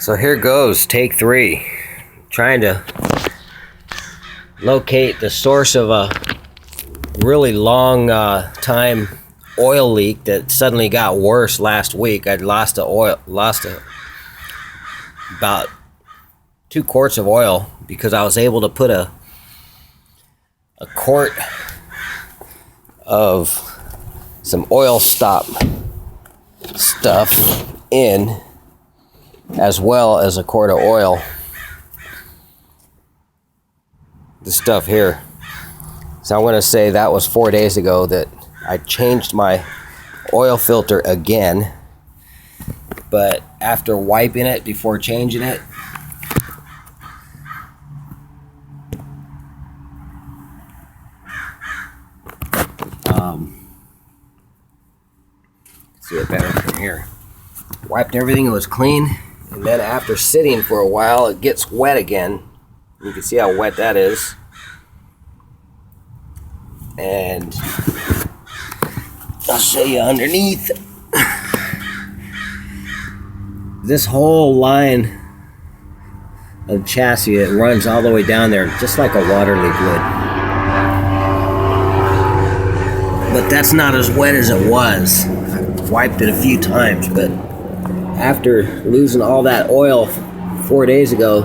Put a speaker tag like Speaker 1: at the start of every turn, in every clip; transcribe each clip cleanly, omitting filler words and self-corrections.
Speaker 1: So here goes, take 3. Trying to locate the source of a really long time oil leak that suddenly got worse last week. I'd lost about 2 quarts of oil because I was able to put a quart of some oil stop stuff in, as well as a quart of oil. The stuff here. So I want to say that was 4 days ago that I changed my oil filter again, but after wiping it before changing it, see it better from here. Wiped everything, it was clean, and then after sitting for a while, it gets wet again. You can see how wet that is. And I'll show you underneath. This whole line of chassis, it runs all the way down there, just like a water leak would. But that's not as wet as it was. I've wiped it a few times, but after losing all that oil 4 days ago,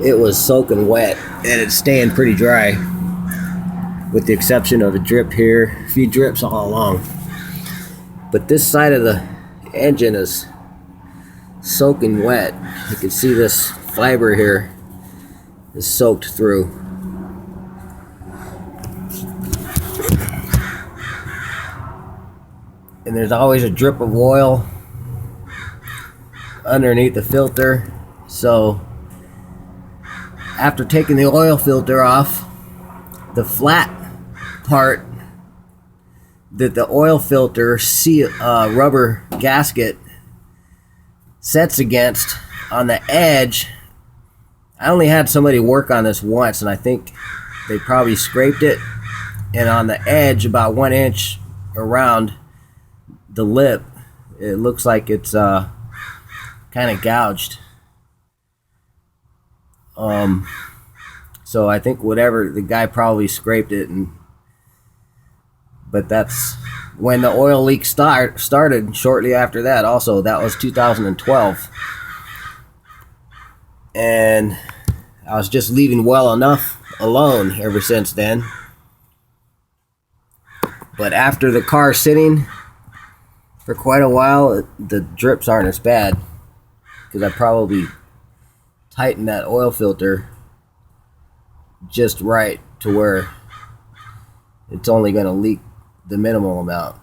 Speaker 1: it was soaking wet, and it's staying pretty dry, with the exception of a drip here, a few drips all along. But this side of the engine is soaking wet. You can see this fiber here is soaked through. And there's always a drip of oil underneath the filter. So after taking the oil filter off, the flat part that the oil filter rubber gasket sets against on the edge, I only had somebody work on this once, and I think they probably scraped it, and on the edge about 1 inch around the lip, it looks like it's kind of gouged. So I think whatever, the guy probably scraped it, but that's when the oil leak started. Shortly after that, also, that was 2012, and I was just leaving well enough alone ever since then. But after the car sitting for quite a while, the drips aren't as bad because I probably tightened that oil filter just right to where it's only going to leak the minimal amount.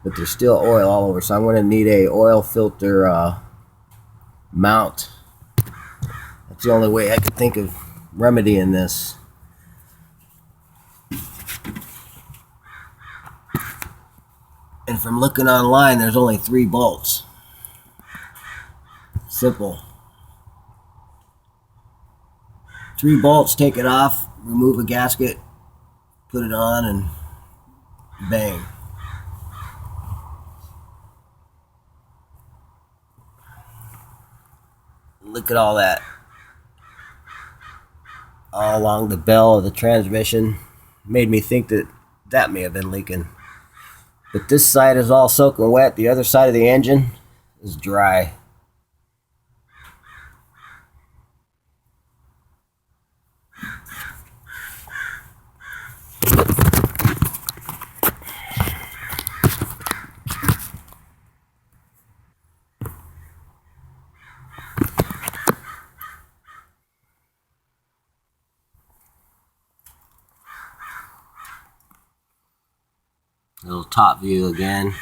Speaker 1: But there's still oil all over, so I'm going to need a oil filter mount. That's the only way I could think of remedying this. And from looking online, there's only 3 bolts. Simple. 3 bolts, take it off, remove a gasket, put it on, and bang. Look at all that. All along the bell of the transmission. Made me think that that may have been leaking. But this side is all soaking wet. The other side of the engine is dry. Little top view again.